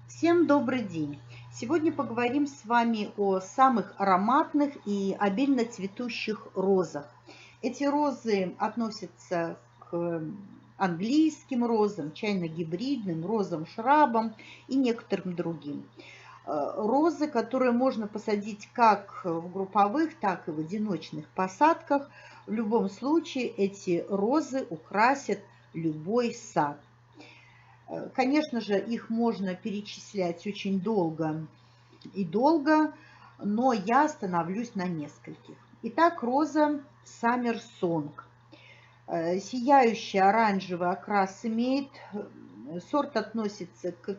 Всем добрый день! Сегодня поговорим с вами о самых ароматных и обильно цветущих розах. Эти розы относятся к английским розам, чайно-гибридным, розам-шрабам и некоторым другим. Розы, которые можно посадить как в групповых, так и в одиночных посадках. В любом случае эти розы украсят любой сад. Конечно же, их можно перечислять очень долго и долго, но я остановлюсь на нескольких. Итак, роза Summer Song. Сияющий оранжевый окрас имеет, сорт относится к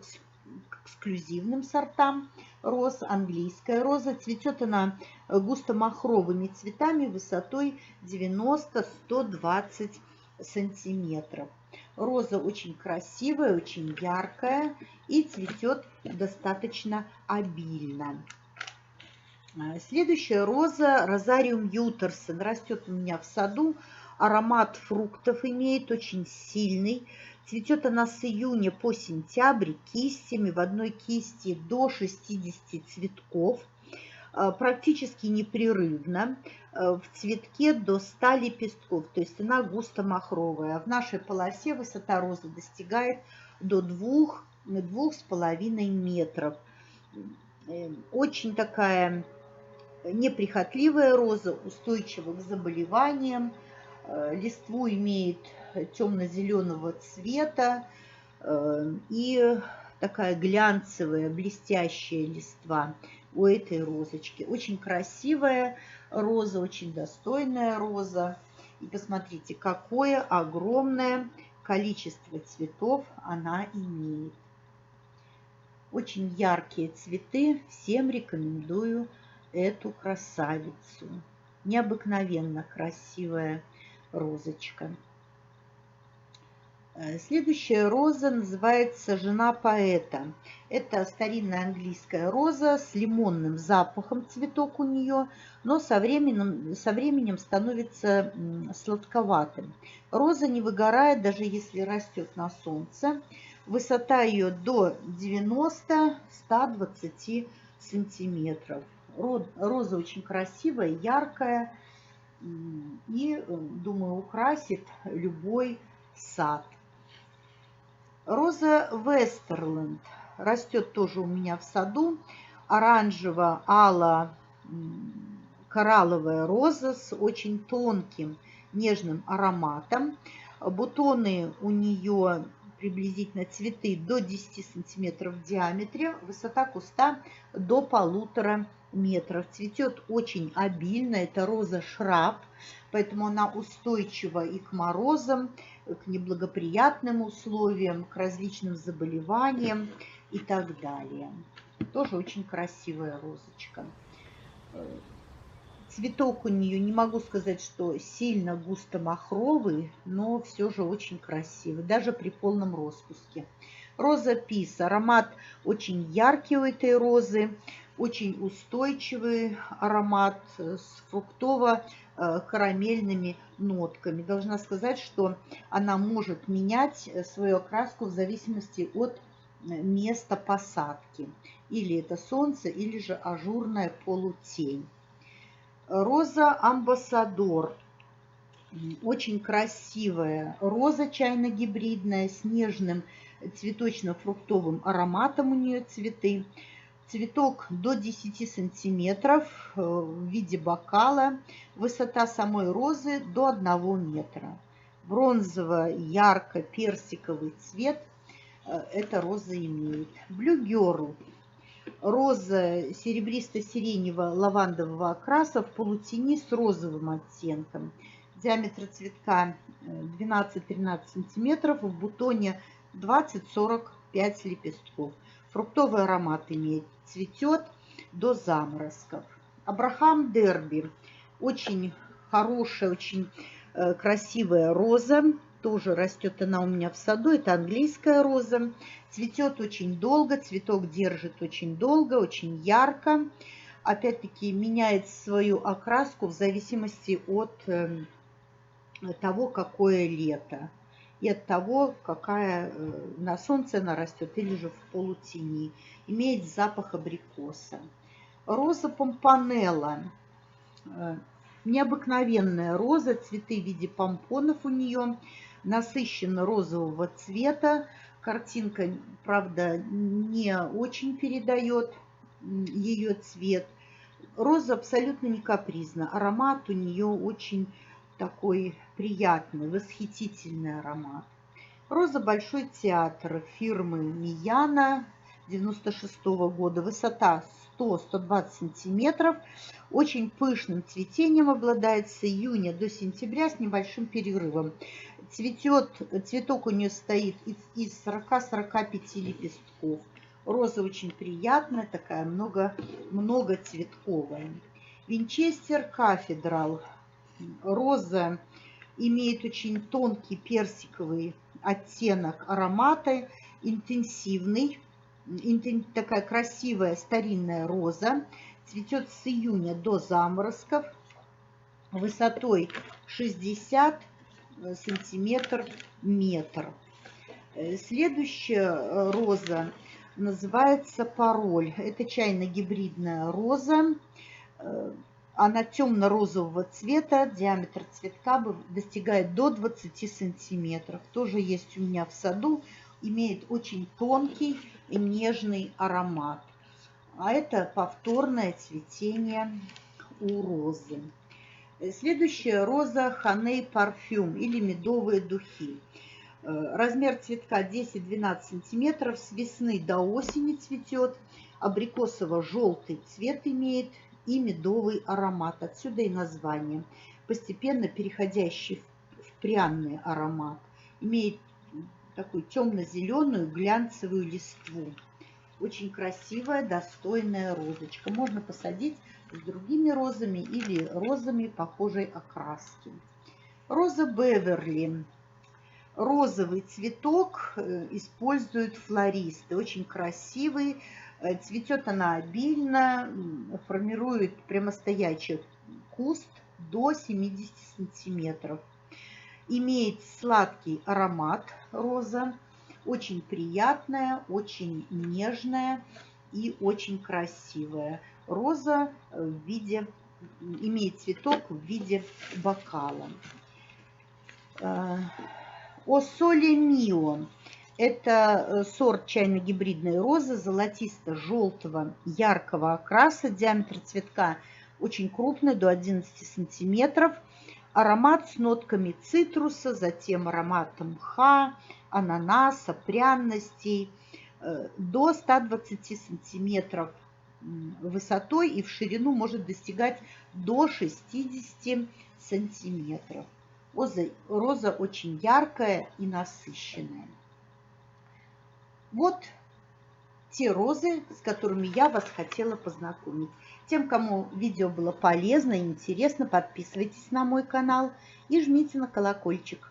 эксклюзивным сортам роз, английская роза. Цветет она густо-махровыми цветами высотой 90-120 сантиметров. Роза очень красивая, очень яркая и цветет достаточно обильно. Следующая роза Розариум Ютерсон. Растет у меня в саду. Аромат фруктов имеет очень сильный. Цветет она с июня по сентябрь кистями. В одной кисти до 60 цветков. Практически непрерывно. В цветке до 100 лепестков. То есть она густо-махровая. В нашей полосе высота розы достигает до 2-2,5 метров. Очень такая неприхотливая роза, устойчива к заболеваниям. Листву имеет темно-зеленого цвета и такая глянцевая, блестящая листва у этой розочки. Очень красивая роза, очень достойная роза. И посмотрите, какое огромное количество цветов она имеет. Очень яркие цветы. Всем рекомендую эту красавицу. Необыкновенно красивая розочка. Следующая роза называется «Жена поэта». Это старинная английская роза с лимонным запахом, цветок у нее, но со временем становится сладковатым. Роза не выгорает, даже если растет на солнце. Высота ее до 90-120 сантиметров. Роза очень красивая, яркая и, думаю, украсит любой сад. Роза Вестерленд растет тоже у меня в саду. Оранжево-ало-коралловая роза с очень тонким нежным ароматом. Бутоны у нее приблизительно цветы до 10 сантиметров в диаметре. Высота куста до 1,5 метров. Цветет очень обильно. Это роза шраб, поэтому она устойчива и к морозам, к неблагоприятным условиям, к различным заболеваниям и так далее. Тоже очень красивая розочка. Цветок у нее, не могу сказать, что сильно густо-махровый, но все же очень красивый, даже при полном распуске. Роза Пис. Аромат очень яркий у этой розы, очень устойчивый аромат с фруктово-карамельными нотками. Должна сказать, что она может менять свою окраску в зависимости от места посадки. Или это солнце, или же ажурная полутень. Роза Амбассадор. Очень красивая роза чайно-гибридная с нежным цветочно-фруктовым ароматом у нее цветы. Цветок до 10 сантиметров в виде бокала. Высота самой розы до 1 метра. Бронзово-ярко-персиковый цвет эта роза имеет. Blue Girl. Роза серебристо-сиренево-лавандового окраса в полутени с розовым оттенком. Диаметр цветка 12-13 сантиметров, в бутоне 20-45 лепестков. Фруктовый аромат имеет, цветет до заморозков. Абрахам Дерби. Очень хорошая, очень красивая роза. Тоже растет она у меня в саду. Это английская роза. Цветет очень долго, цветок держит очень долго, очень ярко. Опять-таки меняет свою окраску в зависимости от того, какое лето. и от того, какая на солнце она растет или же в полутени. Имеет запах абрикоса. Роза помпонелла. Необыкновенная роза, цветы в виде помпонов у нее, насыщенно розового цвета. Картинка, правда, не очень передает ее цвет. Роза абсолютно не капризна. Аромат у нее очень такой приятный, восхитительный аромат. Роза Большой театр фирмы Мияна 96-го года. Высота 100-120 сантиметров. Очень пышным цветением обладает с июня до сентября с небольшим перерывом. Цветок у нее состоит из 40-45 лепестков. Роза очень приятная, такая многоцветковая. Винчестер Кафедрал. Роза имеет очень тонкий персиковый оттенок аромата, интенсивный, такая красивая старинная роза. Цветет с июня до заморозков, высотой 60 сантиметров метр. Следующая роза называется Пароль. Это чайно-гибридная роза. Она темно-розового цвета, диаметр цветка достигает до 20 сантиметров. Тоже есть у меня в саду, имеет очень тонкий и нежный аромат. А это повторное цветение у розы. Следующая роза Ханей парфюм или медовые духи. Размер цветка 10-12 сантиметров, с весны до осени цветет, абрикосово-желтый цвет имеет и медовый аромат. Отсюда и название. Постепенно переходящий в пряный аромат. Имеет такую темно-зеленую глянцевую листву. Очень красивая, достойная розочка. Можно посадить с другими розами или розами похожей окраски. Роза Беверли. Розовый цветок используют флористы. Очень красивый. Цветет она обильно, формирует прямостоячий куст до 70 сантиметров. Имеет сладкий аромат роза, очень приятная, очень нежная и очень красивая. Роза имеет цветок в виде бокала. О Соле Мио. Это сорт чайно-гибридной розы золотисто-желтого яркого окраса. Диаметр цветка очень крупный, до 11 сантиметров. Аромат с нотками цитруса, затем ароматом мха, ананаса, пряностей. До 120 сантиметров высотой и в ширину может достигать до 60 сантиметров. Роза очень яркая и насыщенная. Вот те розы, с которыми я вас хотела познакомить. Тем, кому видео было полезно и интересно, подписывайтесь на мой канал и жмите на колокольчик.